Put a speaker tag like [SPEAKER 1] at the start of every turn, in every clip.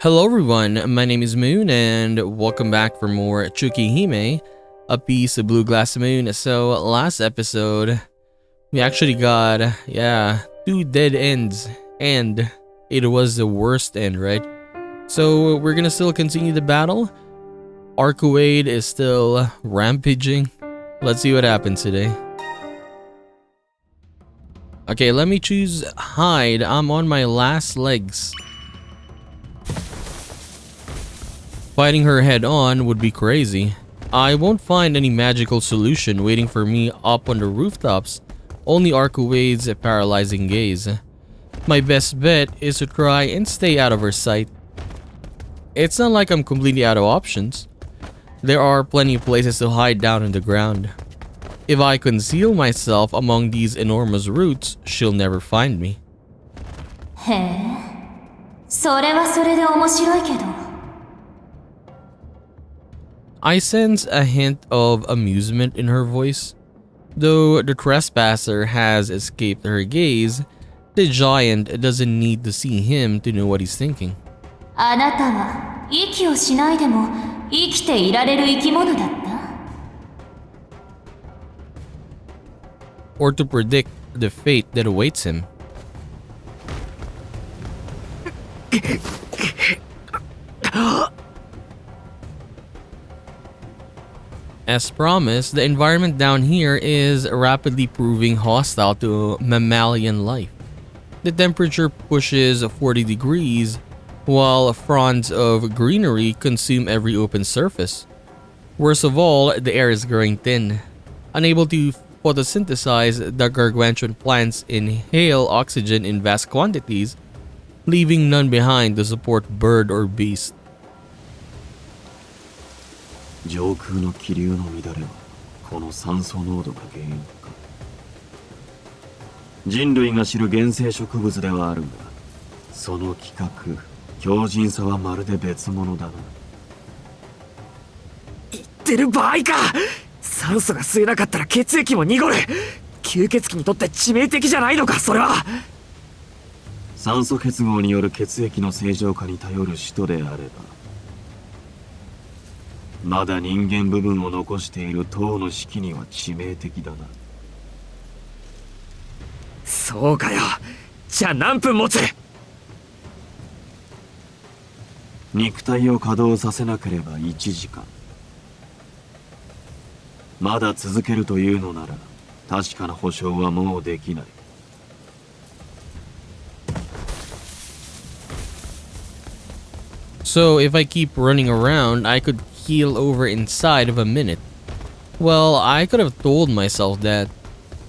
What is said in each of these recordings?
[SPEAKER 1] Hello everyone, my name is Moon and welcome back for more Tsukihime, a piece of blue glass moon. So last episode, we actually got, two dead ends and it was the worst end, right? So we're gonna still continue the battle. Arcuade is still rampaging. Let's see what happens today. Okay, let me choose hide. I'm on my last legs. Fighting her head on would be crazy. I won't find any magical solution waiting for me up on the rooftops. Only Arcuade's paralyzing gaze. My best bet is to try and stay out of her sight. It's not like I'm completely out of options. There are plenty of places to hide down in the ground. If I conceal myself among these enormous roots, she'll never find me.
[SPEAKER 2] へえ、それはそれで面白いけど。
[SPEAKER 1] I sense a hint of amusement in her voice. Though the trespasser has escaped her gaze, the giant doesn't need to see him to know what he's thinking.
[SPEAKER 2] あなたは息をしないでも生きていられる生き物だった？
[SPEAKER 1] Or to predict the fate that awaits him. As promised, the environment down here is rapidly proving hostile to mammalian life. The temperature pushes 40 degrees, while fronds of greenery consume every open surface. Worst of all, the air is growing thin. Unable to photosynthesize, the gargantuan plants inhale oxygen in vast quantities, leaving none behind to support bird or beast.
[SPEAKER 3] 上空の気流の乱れはこの酸素濃度が原因か。人類が知る原生植物ではあるが、その規格、強靭さはまるで別物だな。
[SPEAKER 4] 言ってる場合か。酸素が吸えなかったら血液も濁る。吸血鬼にとって致命的じゃないのか、それは。
[SPEAKER 3] 酸素結合による血液の正常化に頼る人であれば、まだ人間部分を残している糖の式には致命的だな。
[SPEAKER 4] そうかよ。じゃあ何分持つ？
[SPEAKER 3] 肉体を稼働させなければ1時間。まだ続けるというのなら確かな保証はもうできない。
[SPEAKER 1] So if I keep running around, I could heal over inside of a minute. Well, I could have told myself that.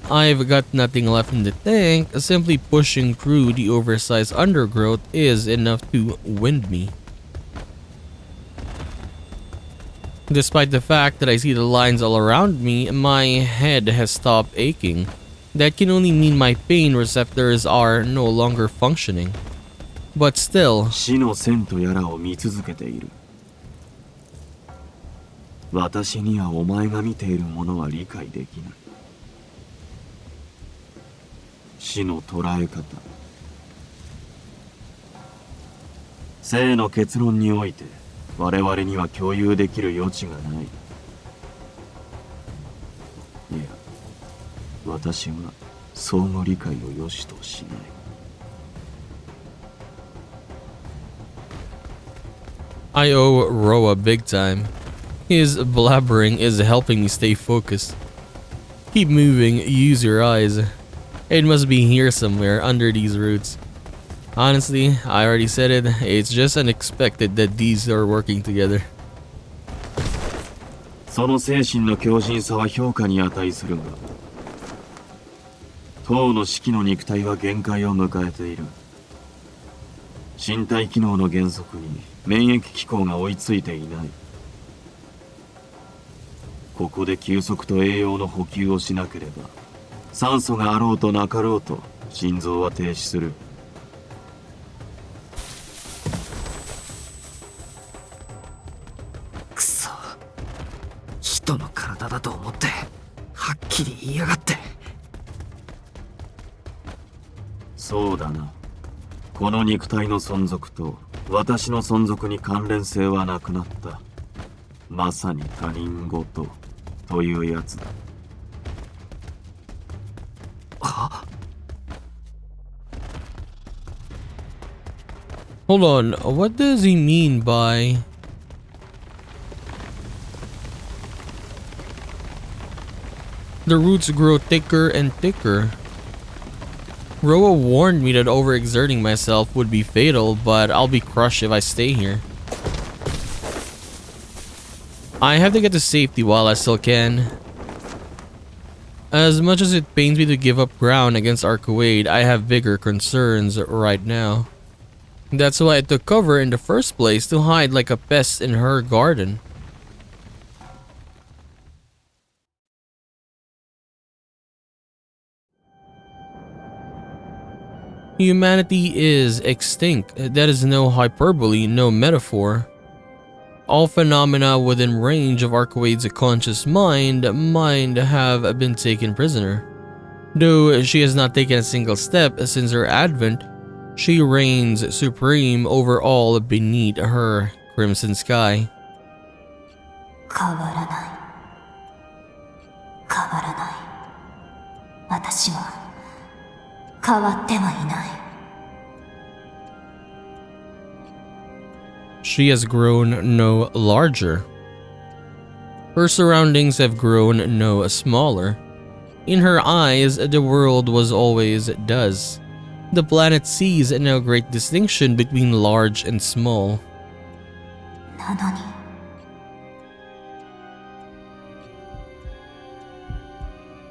[SPEAKER 1] I've got nothing left in the tank, simply pushing through the oversized undergrowth is enough to wind me. Despite the fact that I see the lines all around me, my head has stopped aching. That can only mean my pain receptors are no longer functioning. But still,
[SPEAKER 3] 死の線とやらを見続けている。私にはお前が見ているものは理解できない。死の捉え方、生の結論において我々には共有できる余地がない。いや、私は相互理解を良しとしない。
[SPEAKER 1] I owe Roa big time. His blabbering is helping me stay focused. Keep moving, use your eyes. It must be here somewhere under these roots. Honestly, I already said it, it's just unexpected that these are working together.
[SPEAKER 3] その精神の強靭さは評価に値するが、当の式の肉体は限界を迎えている。身体機能の減速に免疫機構が追いついていない。ここで休息と栄養の補給をしなければ、酸素があろうとなかろうと心臓は停止する。
[SPEAKER 4] くそ。人の体だと思ってはっきり言いやがって。
[SPEAKER 3] そうだな。この肉体の存続と私の存続に関連性はなくなった。まさに他人事というやつだ。
[SPEAKER 4] は？
[SPEAKER 1] Hold on, what does he mean by... The roots grow thicker and thicker. Roa warned me that overexerting myself would be fatal, but I'll be crushed if I stay here. I have to get to safety while I still can. As much as it pains me to give up ground against Arcuade, I have bigger concerns right now. That's why I took cover in the first place, to hide like a pest in her garden. Humanity is extinct. That is no hyperbole, no metaphor. All phenomena within range of Arcuade's conscious mind have been taken prisoner. Though she has not taken a single step since her advent, she reigns supreme over all beneath her crimson sky.
[SPEAKER 2] 変わらない。変わらない。私は変わってはいない。
[SPEAKER 1] She has grown no larger. Her surroundings have grown no smaller. In her eyes, the world was always does. The planet sees no great distinction between large and small.
[SPEAKER 2] なのに。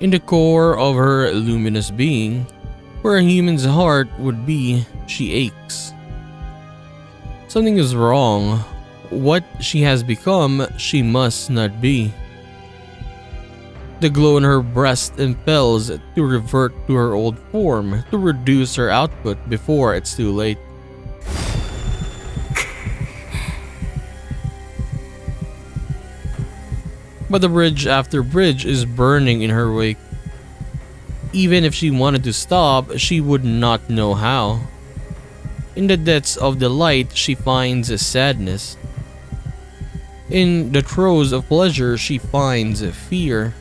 [SPEAKER 1] In the core of her luminous being, where a human's heart would be, she aches. Something is wrong. What she has become, she must not be. The glow in her breast impels to revert to her old form, to reduce her output before it's too late. But the bridge after bridge is burning in her wake. Even if she wanted to stop, she would not know how. In the depths of the light, she finds sadness. In the throes of pleasure, she finds fear.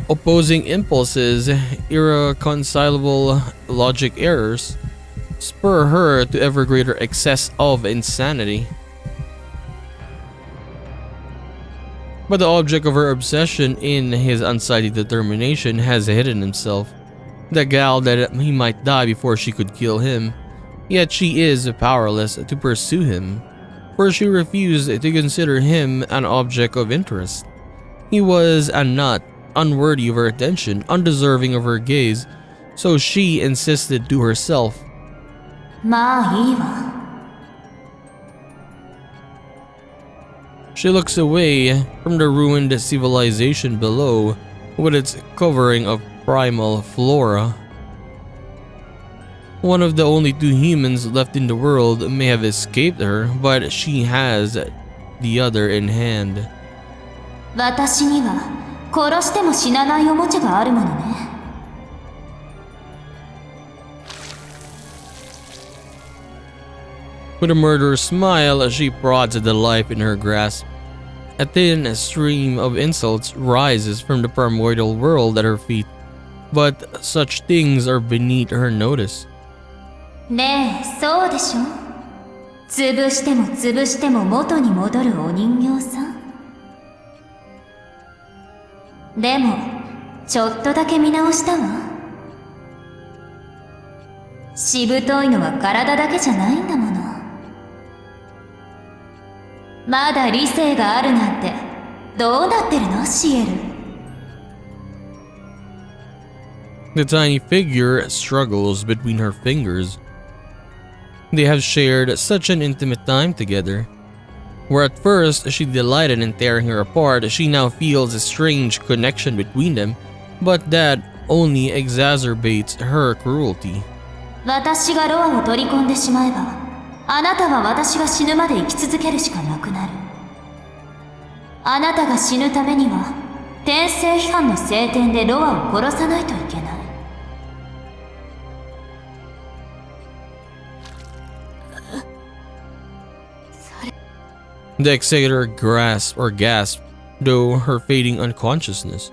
[SPEAKER 1] Opposing impulses, irreconcilable logic errors, spur her to ever greater excess of insanity. But the object of her obsession, in his unsightly determination, has hidden himself. The gal that he might die before she could kill him. Yet she is powerless to pursue him, for she refused to consider him an object of interest. He was a nut, unworthy of her attention, undeserving of her gaze, so she insisted to herself.
[SPEAKER 2] まあいいわ。
[SPEAKER 1] She looks away from the ruined civilization below, with its covering of primal flora. One of the only two humans left in the world may have escaped her, but she has the other in hand.
[SPEAKER 2] 私には殺しても死なないおもちゃがあるものね。
[SPEAKER 1] With a murderous smile, she prods at the life in her grasp. A thin stream of insults rises from the primordial world at her feet, but such things are beneath her notice.
[SPEAKER 2] ねえ、そうでしょ。潰しても潰しても元に戻るお人形さ。でも、ちょっとだけ見直したわ。しぶといのは体だけじゃないんだもの。まだ理性があるなんて、どうなってるの、シエル。
[SPEAKER 1] The tiny figure struggles between her fingers. They have shared such an intimate time together. Where at first she delighted in tearing her apart, she now feels a strange connection between them, but that only exacerbates her cruelty.
[SPEAKER 2] 私がロアを取り込んでしまえば、あなたは私が死ぬまで生き続けるしかなくなる。あなたが死ぬためには、天性批判の聖典でロアを殺さないといけない。
[SPEAKER 1] The executor gasped, though her fading unconsciousness.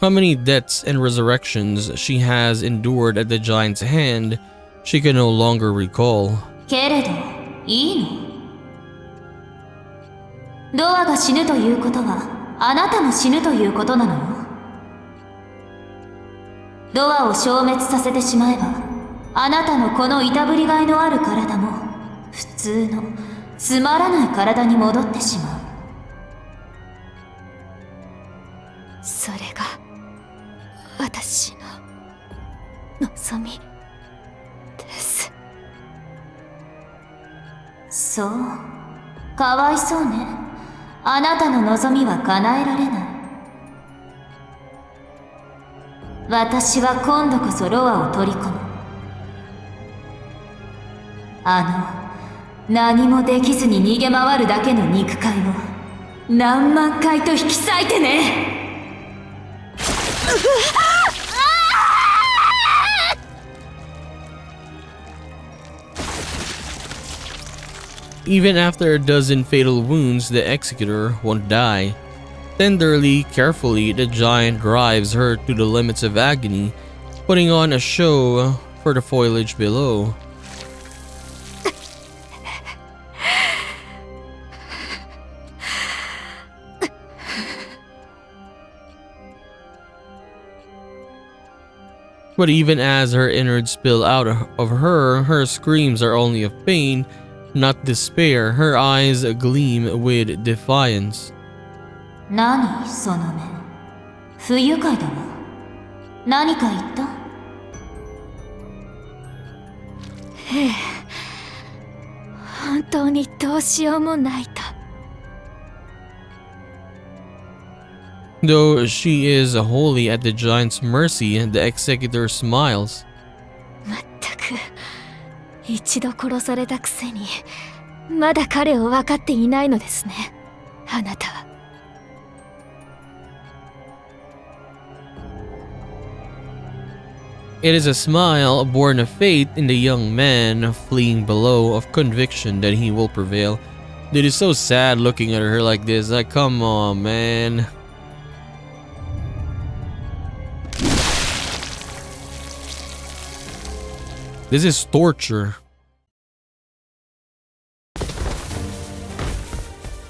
[SPEAKER 1] How many deaths and resurrections she has endured at the giant's hand, she can no longer recall.
[SPEAKER 2] けれど、いいの？ドアが死ぬということは、あなたも死ぬということなのよ。ドアを消滅させてしまえば、あなたのこのいたぶりがいのある体も、普通の、つまらない体に戻ってしまう。それが、私の望みです。そう、かわいそうね。あなたの望みは叶えられない。私は今度こそロアを取り込む。何もできずに逃げ回るだけの肉塊を何万回と引き裂いてね。
[SPEAKER 1] Even after a dozen fatal wounds, the executor won't die. Tenderly, carefully, the giant drives her to the limits of agony, putting on a show for the foliage below. But even as her innards spill out of her, her screams are only of pain, not despair. Her eyes gleam with defiance.
[SPEAKER 2] 何その目。不愉快だわ。何か言った？ええ。本当にどうしようもないと。
[SPEAKER 1] Though she is wholly at the giant's mercy, the executor smiles.
[SPEAKER 2] まったく、一度殺されたくせに、まだ彼を分かっていないのですね、あなたは。
[SPEAKER 1] It is a smile born of faith in the young man fleeing below, of conviction that he will prevail. It is so sad looking at her like this. Like, come on, man. This is torture.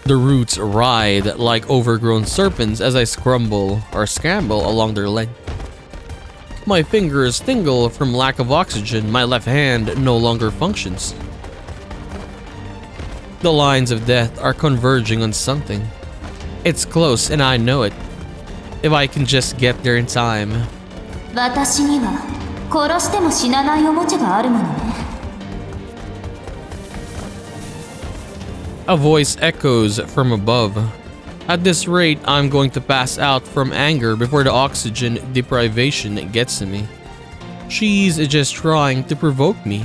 [SPEAKER 1] The roots writhe like overgrown serpents as I scramble along their length. My fingers tingle from lack of oxygen. My left hand no longer functions. The lines of death are converging on something. It's close and I know it. If I can just get there in time.
[SPEAKER 2] 私には殺しても死なないおもちゃがあるものね。
[SPEAKER 1] A voice echoes from above. At this rate, I'm going to pass out from anger before the oxygen deprivation gets to me. She's just trying to provoke me,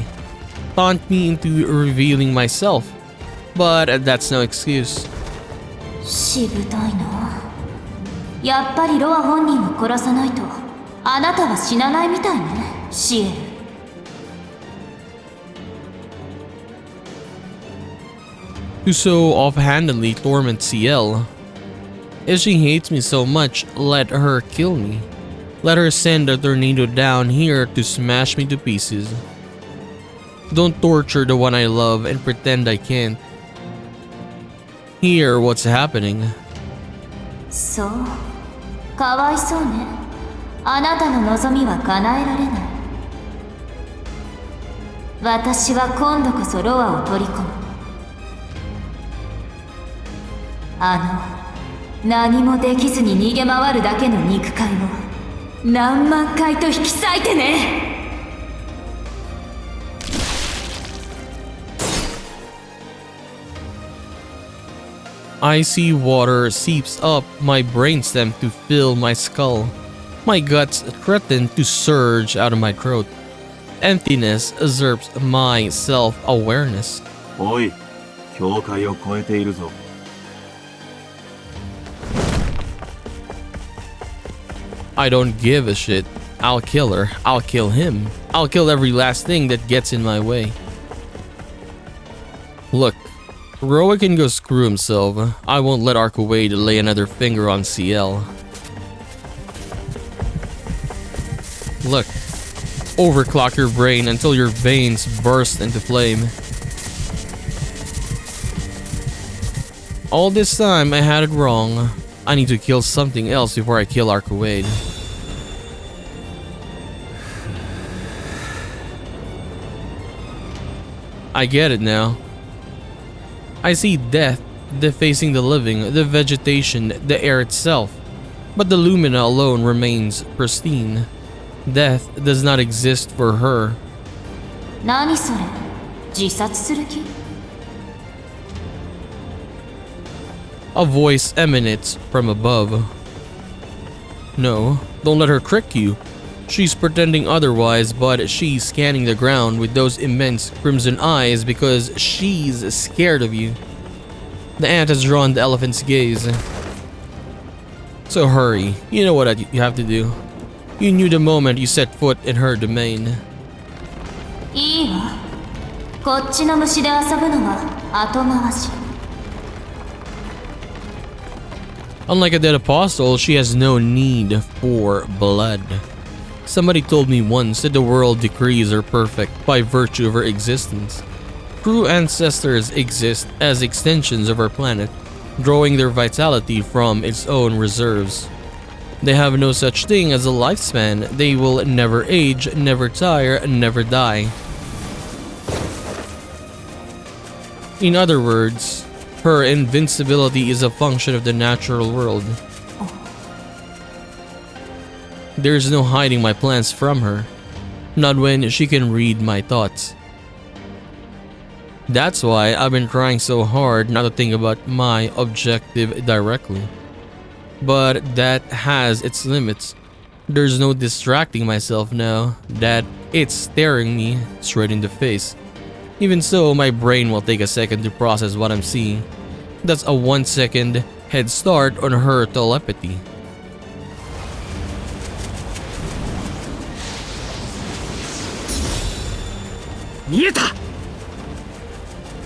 [SPEAKER 1] taunt me into revealing myself, but that's no excuse.
[SPEAKER 2] しぶといな。やっぱりロア本人を殺さないと、あなたは死なないみたいね、シエル。
[SPEAKER 1] To so offhandedly torment CL. If she hates me so much, let her kill me. Let her send a tornado down here to smash me to pieces. Don't torture the one I love and pretend I can't. Hear what's happening.
[SPEAKER 2] そう、かわいそうね。あなたの望みは叶えられない。私は今度こそロアを取り込む。何もできずに逃げ回るだけの肉塊を何万回と引き裂いてね。
[SPEAKER 1] Icy water seeps up my brainstem to fill my skull. My guts threaten to surge out of my throat. Emptiness usurps my self-awareness.
[SPEAKER 3] おい、境界を越えているぞ。
[SPEAKER 1] I don't give a shit. I'll kill her. I'll kill him. I'll kill every last thing that gets in my way. Look, Roa can go screw himself. I won't let Archwade lay another finger on CL. Look, overclock your brain until your veins burst into flame. All this time I had it wrong. I need to kill something else before I kill Archwade. I get it now. I see death defacing the living, the vegetation, the air itself. But the Lumina alone remains pristine. Death does not exist for her.
[SPEAKER 2] 何それ自殺する気
[SPEAKER 1] A voice emanates from above. No, don't let her trick you. She's pretending otherwise, but she's scanning the ground with those immense crimson eyes because she's scared of you. The ant has drawn the elephant's gaze. So hurry, you know what you have to do. You knew the moment you set foot in her domain.
[SPEAKER 2] いいわこっちの虫で遊ぶのは後回し
[SPEAKER 1] Unlike a dead apostle, she has no need for blood. Somebody told me once that the world decrees are perfect by virtue of her existence. True ancestors exist as extensions of our planet, drawing their vitality from its own reserves. They have no such thing as a lifespan. They will never age, never tire, never die. In other words, her invincibility is a function of the natural world. There's no hiding my plans from her, not when she can read my thoughts. That's why I've been trying so hard not to think about my objective directly. But that has its limits. There's no distracting myself now that it's staring me straight in the face. Even so, my brain will take a second to process what I'm seeing. That's a 1 second head start on her telepathy.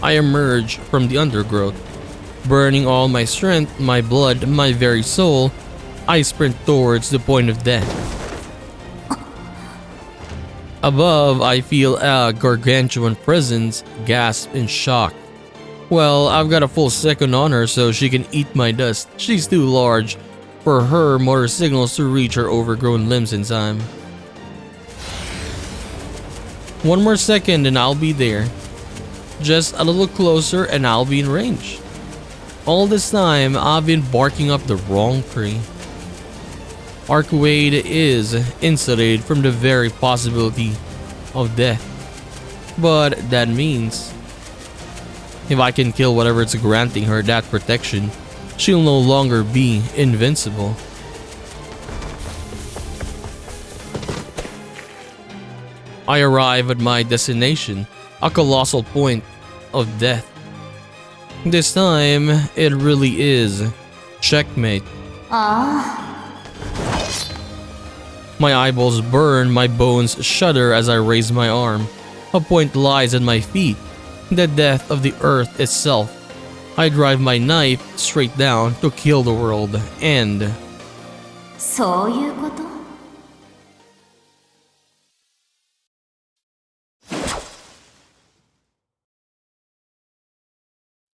[SPEAKER 1] I emerge from the undergrowth. Burning all my strength, my blood, my very soul, I sprint towards the point of death. Above, I feel a gargantuan presence gasp in shock. Well, I've got a full second on her so she can eat my dust. She's too large for her motor signals to reach her overgrown limbs in time. One more second and I'll be there. Just a little closer and I'll be in range. All this time, I've been barking up the wrong tree. Archwade is insulated from the very possibility of death. But that means, if I can kill whatever it's granting her that protection, she'll no longer be invincible. I arrive at my destination, a colossal point of death. This time, it really is checkmate. My eyeballs burn, my bones shudder as I raise my arm. A point lies at my feet, the death of the earth itself. I drive my knife straight down to kill the world, and...
[SPEAKER 2] そういうこと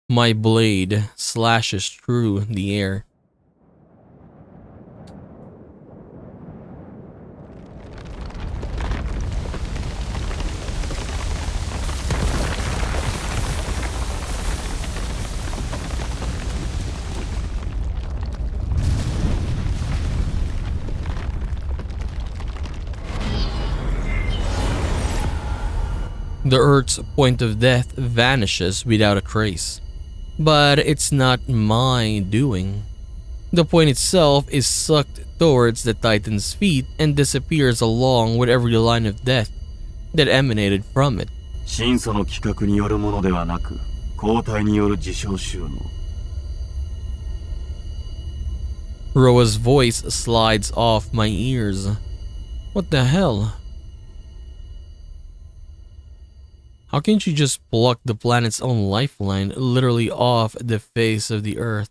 [SPEAKER 1] My blade slashes through the air. The Earth's point of death vanishes without a trace. But it's not my doing. The point itself is sucked towards the Titan's feet and disappears along with every line of death that emanated from it.
[SPEAKER 3] 神祖の企画によるものではなく、交代による自傷収納。
[SPEAKER 1] Roa's voice slides off my ears. What the hell? How can't you just pluck the planet's own lifeline literally off the face of the Earth?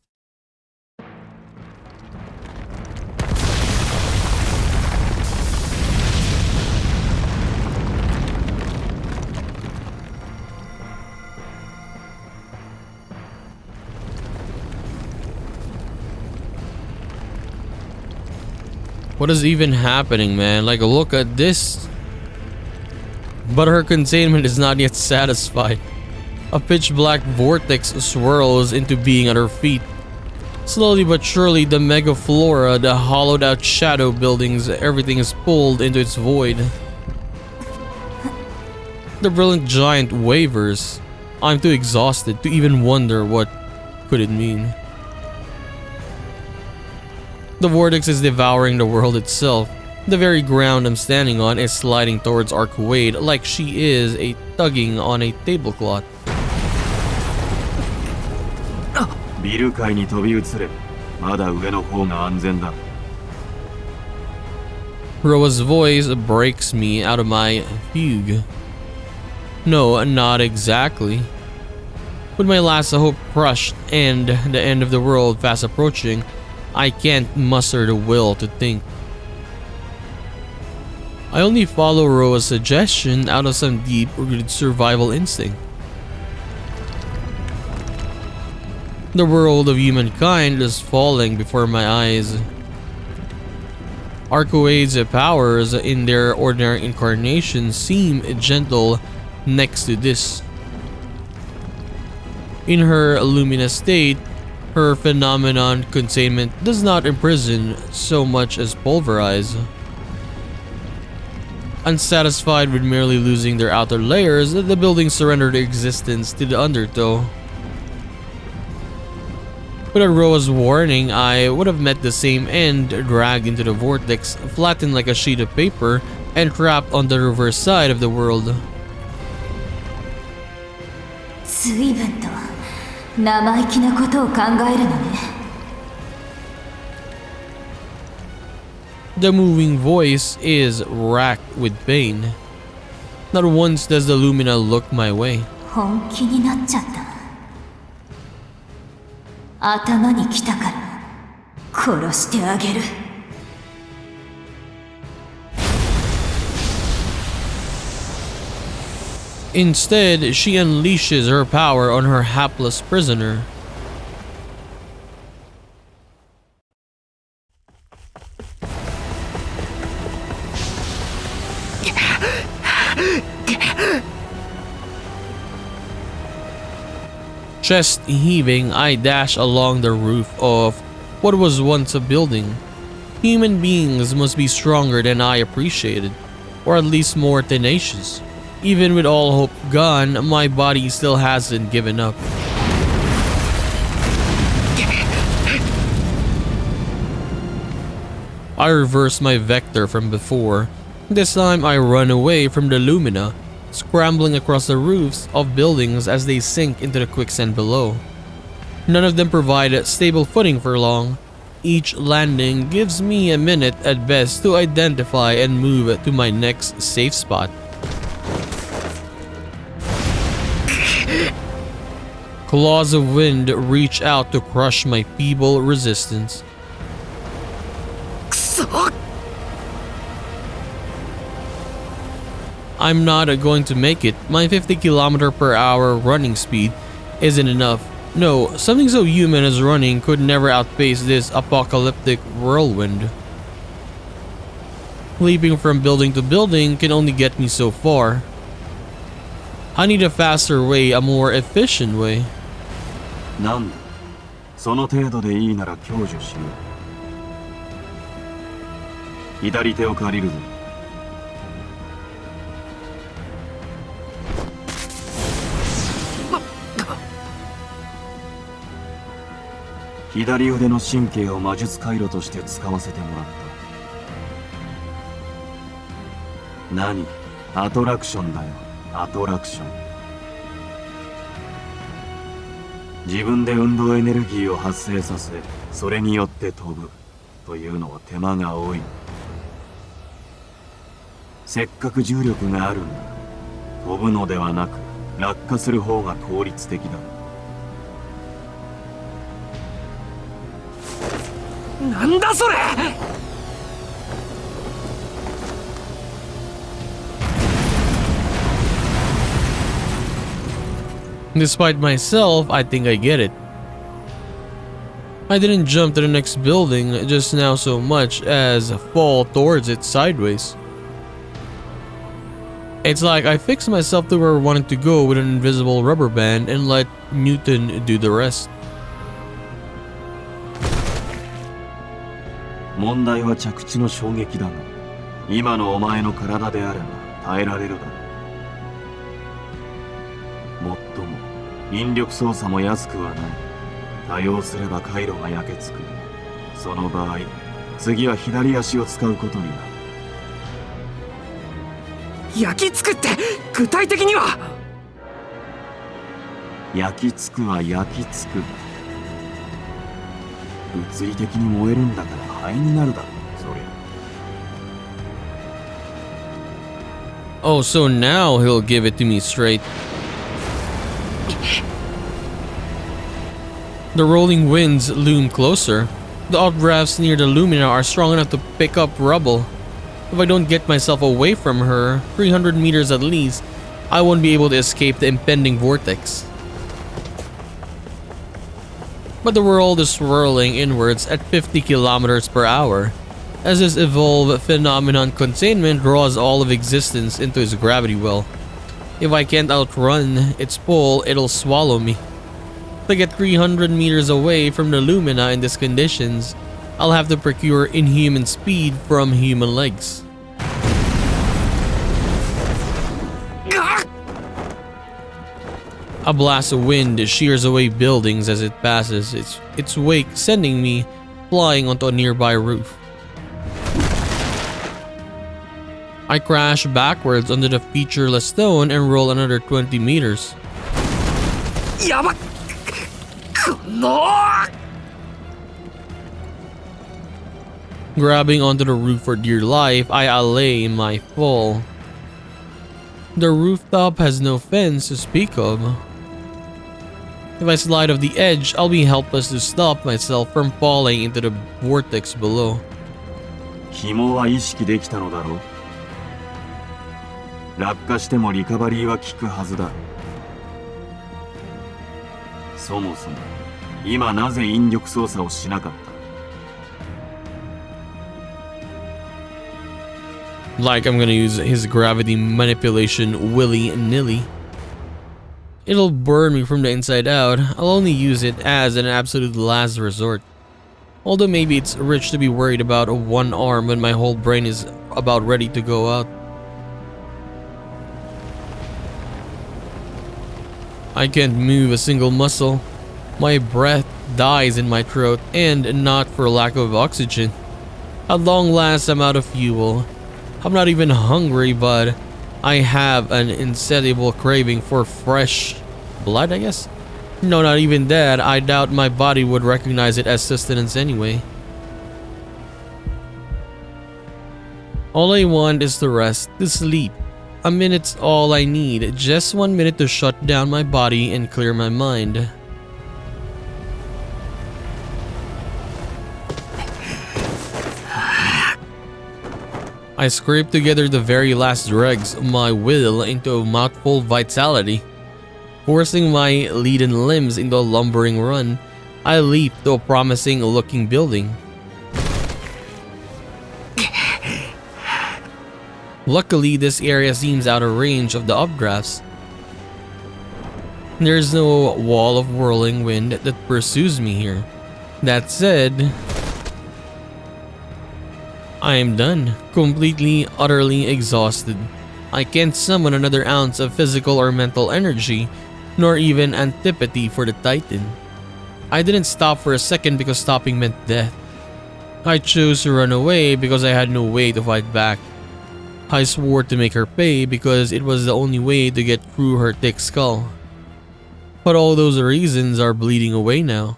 [SPEAKER 1] What is even happening, man? Like, look at this. But her containment is not yet satisfied. A pitch black vortex swirls into being at her feet. Slowly but surely, the mega flora, the hollowed out shadow buildings, everything is pulled into its void. The brilliant giant wavers. I'm too exhausted to even wonder what could it mean. The vortex is devouring the world itself. The very ground I'm standing on is sliding towards our Kuwait like she is a tugging on a tablecloth.
[SPEAKER 3] ビル界に飛び移れ。まだ上の方が安全だ。
[SPEAKER 1] Roa's voice breaks me out of my fugue. No, not exactly. With my last hope crushed and the end of the world fast approaching, I can't muster the will to think. I only follow Roa's suggestion out of some deep-rooted survival instinct. The world of humankind is falling before my eyes. Arcoades' powers in their ordinary incarnation seem gentle next to this. In her luminous state, her phenomenon containment does not imprison so much as pulverize. Unsatisfied with merely losing their outer layers, the buildings surrender their existence to the undertow. Without Roa's warning, I would have met the same end, dragged into the vortex, flattened like a sheet of paper, and trapped on the reverse side of the world.
[SPEAKER 2] 随分と生意気なことを考えるのね。
[SPEAKER 1] The moving voice is racked with pain. Not once does the Lumina look my way.
[SPEAKER 2] 本気になっちゃった。頭に来たから殺してあげる。
[SPEAKER 1] Instead, she unleashes her power on her hapless prisoner. Chest heaving, I dash along the roof of what was once a building. Human beings must be stronger than I appreciated, or at least more tenacious. Even with all hope gone, my body still hasn't given up. I reverse my vector from before. This time I run away from the Lumina, scrambling across the roofs of buildings as they sink into the quicksand below. None of them provide a stable footing for long. Each landing gives me a minute at best to identify and move to my next safe spot. Claws of wind reach out to crush my feeble resistance. I'm not going to make it. My 50km/h running speed isn't enough. No, something so human as running could never outpace this apocalyptic whirlwind. Leaping from building to building can only get me so far. I need a faster way, a more efficient way.
[SPEAKER 3] なんだ、その程度でいいなら享受しよう。左手を借りるぞ。左腕の神経を魔術回路として使わせてもらった。何？アトラクションだよ、アトラクション。自分で運動エネルギーを発生させ、それによって飛ぶというのは手間が多い。せっかく重力があるんだ。飛ぶのではなく落下する方が効率的だ。
[SPEAKER 4] なんだそれ。
[SPEAKER 1] Despite myself, I think I get it. I didn't jump to the next building just now so much as fall towards it sideways. It's like I fixed myself to where I wanted to go with an invisible rubber band and let Newton do the rest.
[SPEAKER 3] 問題は着地の衝撃だが、今のお前の体であれば耐えられるだろう。もっとも引力操作も安くはない。多用すれば回路が焼けつく。その場合、次は左足を使うことになる。
[SPEAKER 4] 焼きつくって具体的には。
[SPEAKER 3] 焼きつくは焼きつく。物理的に燃えるんだから灰になるだろう、そりゃ。
[SPEAKER 1] Oh, so now he'll give it to me straight. The rolling winds loom closer. The updrafts near the Lumina are strong enough to pick up rubble. If I don't get myself away from her, 300 meters at least, I won't be able to escape the impending vortex. But the world is swirling inwards at 50 kilometers per hour, as this evolved phenomenon containment draws all of existence into its gravity well. If I can't outrun its pull, it'll swallow me. To get 300 meters away from the Lumina in these conditions, I'll have to procure inhuman speed from human legs. A blast of wind shears away buildings as it passes its wake, sending me flying onto a nearby roof. I crash backwards onto the featureless stone and roll another 20 meters.
[SPEAKER 4] やばっ。この。
[SPEAKER 1] Grabbing onto the roof for dear life, I allay my fall. The rooftop has no fence to speak of. If I slide off the edge, I'll be helpless to stop myself from falling into the vortex below.
[SPEAKER 3] 紐は意識できたのだろう。落下してもリカバリーは効くはずだ。そもそも今なぜ引力操作をしなかった？
[SPEAKER 1] Like I'm gonna use his gravity manipulation willy-nilly. It'll burn me from the inside out. I'll only use it as an absolute last resort. Although maybe it's rich to be worried about one arm when my whole brain is about ready to go out. I can't move a single muscle. My breath dies in my throat, and not for lack of oxygen. At long last, I'm out of fuel. I'm not even hungry, but I have an insatiable craving for fresh blood, I guess? No, not even that. I doubt my body would recognize it as sustenance anyway. All I want is to rest, to sleep. A minute's all I need, just 1 minute to shut down my body and clear my mind. I scrape together the very last dregs of my will into a mouthful of vitality. Forcing my leaden limbs into a lumbering run, I leap to a promising looking building. Luckily, this area seems out of range of the updrafts. There's no wall of whirling wind that pursues me here. That said, I am done, completely, utterly exhausted. I can't summon another ounce of physical or mental energy, nor even antipathy for the Titan. I didn't stop for a second because stopping meant death. I chose to run away because I had no way to fight back. I swore to make her pay because it was the only way to get through her thick skull. But all those reasons are bleeding away now.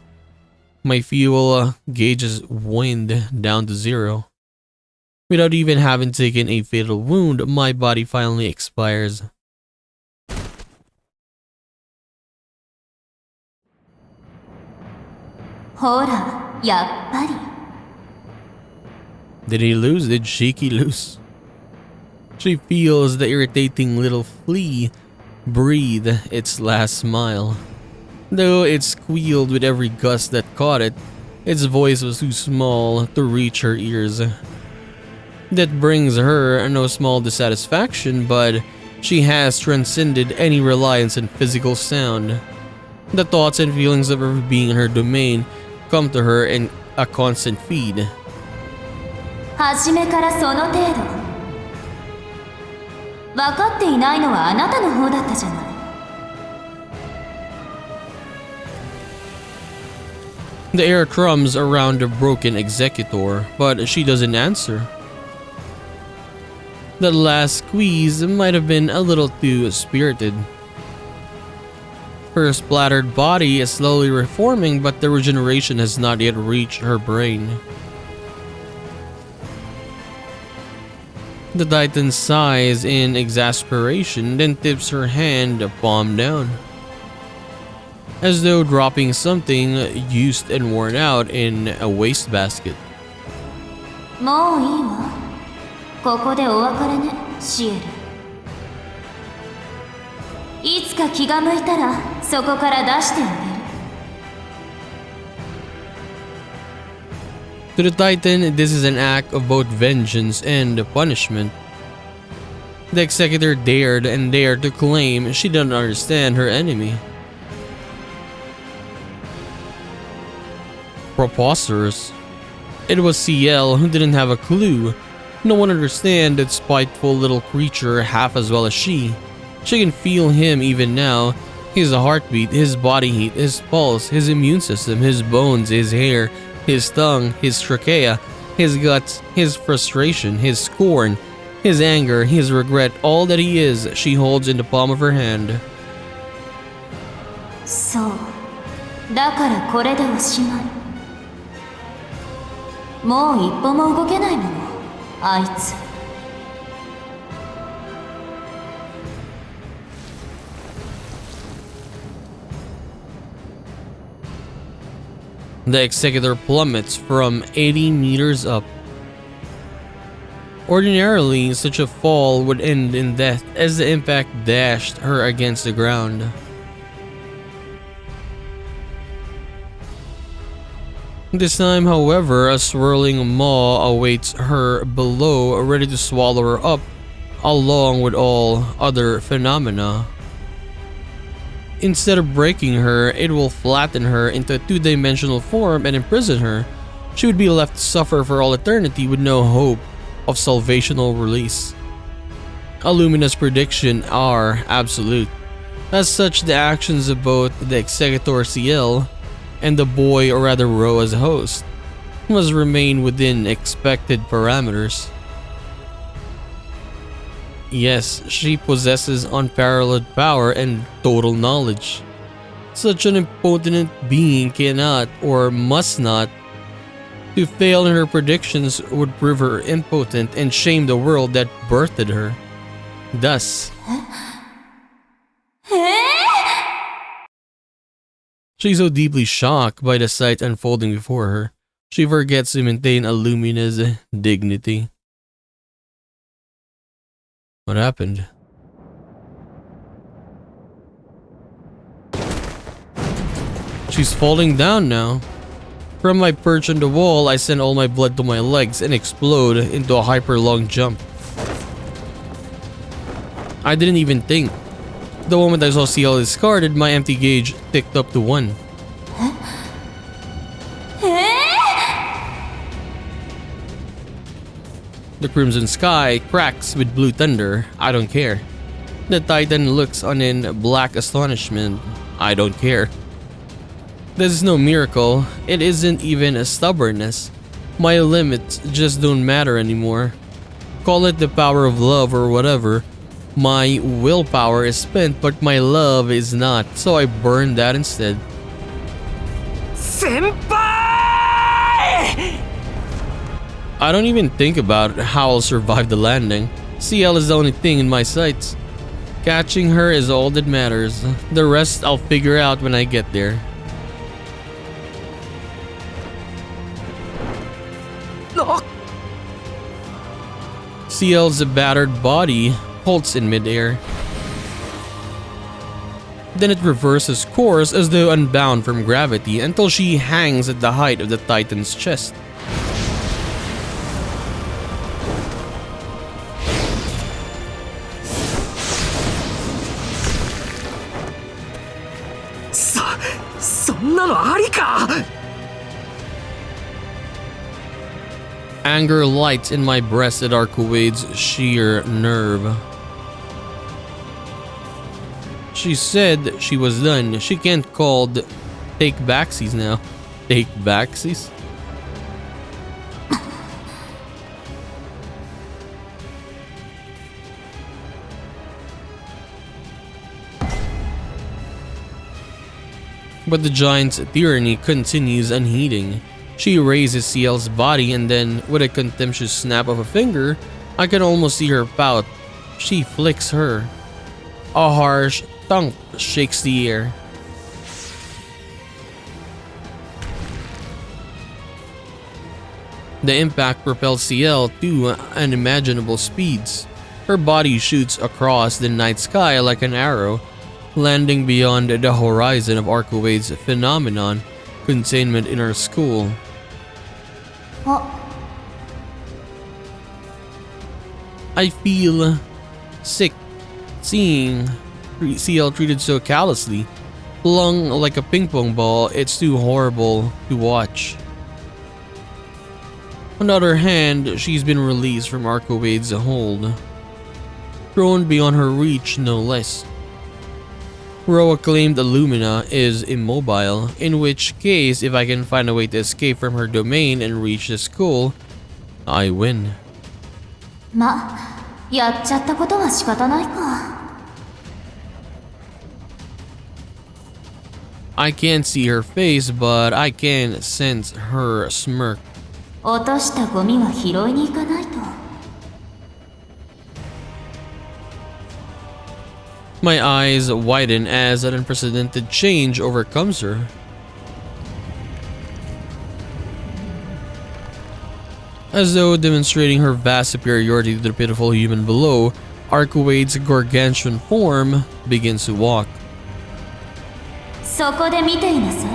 [SPEAKER 1] My fuel gauges waned down to 0. Without even having taken a fatal wound, my body finally expires.
[SPEAKER 2] ほら、やっぱり。
[SPEAKER 1] Did he lose? Did Shiki lose? She feels the irritating little flea breathe its last smile. Though it squealed with every gust that caught it, its voice was too small to reach her ears. That brings her no small dissatisfaction, but she has transcended any reliance on physical sound. The thoughts and feelings of her being in her domain come to her in a constant feed.
[SPEAKER 2] 初めからその程度。分かっていないのはあなたの方だったじゃない。
[SPEAKER 1] The air trums around the broken executor, but she doesn't answer. The last squeeze might have been a little too spirited. Her splattered body is slowly reforming, but the regeneration has not yet reached her brain. The Titan sighs in exasperation, then tips her hand palm down, as though dropping something used and worn out in a wastebasket.
[SPEAKER 2] もういいわ。ここでお別れね、シエル。いつか気が向いたらそこから出してあげる。
[SPEAKER 1] To the Titan, this is an act of both vengeance and punishment. The Executor dared and dared to claim she didn't understand her enemy. Preposterous. It was CL who didn't have a clue. No one understands that spiteful little creature half as well as she. She can feel him even now. His heartbeat, his body heat, his pulse, his immune system, his bones, his hair, his tongue, his trachea, his guts, his frustration, his scorn, his anger, his regret, all that he is, she holds in the palm of her hand.
[SPEAKER 2] そう。だからこれでおしまい。もう一歩も動けないもの、あいつ。
[SPEAKER 1] The Executor plummets from 80 meters up. Ordinarily, such a fall would end in death as the impact dashed her against the ground. This time, however, a swirling maw awaits her below, ready to swallow her up, along with all other phenomena. Instead of breaking her, it will flatten her into a two-dimensional form and imprison her. She would be left to suffer for all eternity with no hope of salvational release. Illumina's predictions are absolute. As such, the actions of both the Executor CL and the boy, or rather Ro as a host, must remain within expected parameters. Yes, she possesses unparalleled power and total knowledge. Such an impotent being cannot or must not. To fail in her predictions would prove her impotent and shame the world that birthed her. Thus, she's so deeply shocked by the sight unfolding before her, she forgets to maintain Illumina's dignity. What happened? She's falling down now. From my perch on the wall, I send all my blood to my legs and explode into a hyper-long jump. I didn't even think. The moment I saw CL discarded, my empty gauge ticked up to 1. The crimson sky cracks with blue thunder. I don't care. The Titan looks on in black astonishment. I don't care. This is no miracle. It isn't even a stubbornness. My limits just don't matter anymore. Call it the power of love or whatever. My willpower is spent, but my love is not, so I burn that instead.
[SPEAKER 4] Senpai!
[SPEAKER 1] I don't even think about how I'll survive the landing. CL is the only thing in my sights. Catching her is all that matters. The rest I'll figure out when I get there. CL's battered body halts in midair. Then it reverses course as though unbound from gravity until she hangs at the height of the Titan's chest.
[SPEAKER 4] そんなのありか。
[SPEAKER 1] Anger lights in my breast at Arcuade's sheer nerve. She said she was done. She can't called take backsies now. Take backsies? But the giant's tyranny continues unheeding. She raises CL's body and then, with a contemptuous snap of a finger, I can almost see her pout. She flicks her. A harsh thunk shakes the air. The impact propels CL to unimaginable speeds. Her body shoots across the night sky like an arrow, landing beyond the horizon of Arcuade's phenomenon, containment in her school. I feel sick seeing CL treated so callously, flung like a ping pong ball. It's too horrible to watch. On the other hand, she's been released from Arcuade's hold, thrown beyond her reach no less. Roa claimed Illumina is immobile, in which case if I can find a way to escape from her domain and reach the school, I win.
[SPEAKER 2] ま、やっちゃったことは仕方ないか。
[SPEAKER 1] I can't see her face, but I can sense her smirk.
[SPEAKER 2] 落としたゴミは拾いに行かないと。
[SPEAKER 1] My eyes widen as an unprecedented change overcomes her. As though demonstrating her vast superiority to the pitiful human below, Arcuade's gargantuan form begins to walk.
[SPEAKER 2] そこで見ていなさい。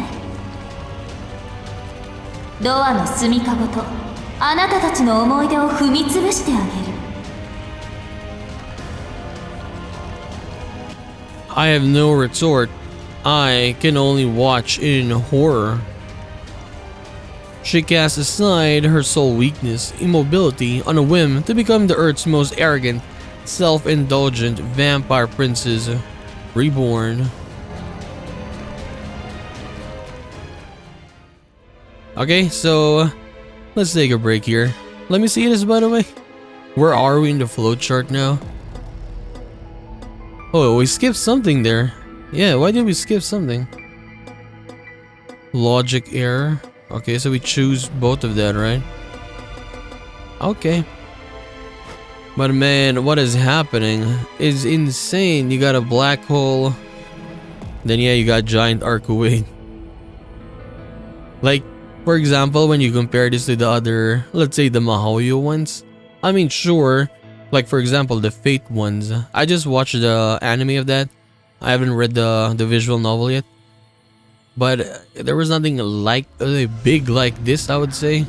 [SPEAKER 2] ドアの隅かごとあなたたちの思い出を踏み潰してあげる。
[SPEAKER 1] I have no retort. I can only watch in horror. She casts aside her sole weakness, immobility, on a whim to become the Earth's most arrogant, self-indulgent vampire princess, reborn. Okay, so let's take a break here. Let me see this, by the way. Where are we in the flowchart now? Oh, we skipped something there. Yeah, why did we skip something? Logic error. Okay, so we choose both of that, right? Okay. But man, what is happening is insane. You got a black hole. Then yeah, you got giant Arcuade. Like, for example, when you compare this to the other, let's say the Mahoyo ones. I mean, sure. Like for example, the Fate ones. I just watched the anime of that. I haven't read the visual novel yet. But there was nothing like big like this, I would say.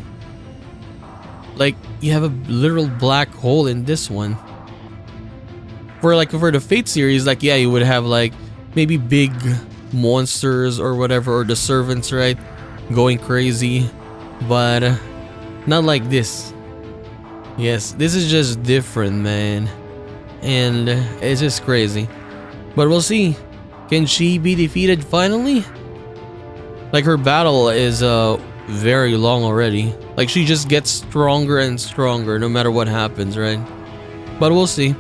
[SPEAKER 1] Like you have a literal black hole in this one. For the Fate series, like yeah, you would have like maybe big monsters or whatever, or the servants, right? Going crazy. But not like this. Yes, this is just different, man. And it's just crazy. But we'll see. Can she be defeated finally? Like her battle is very long already. Like she just gets stronger and stronger no matter what happens, right? But we'll see.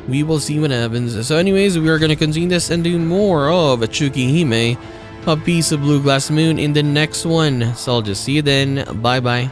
[SPEAKER 1] We will see what happens. So anyways, we are gonna continue this and do more of Tsukihime, A Piece of Blue Glass Moon in the next one. So I'll just see you then. Bye bye.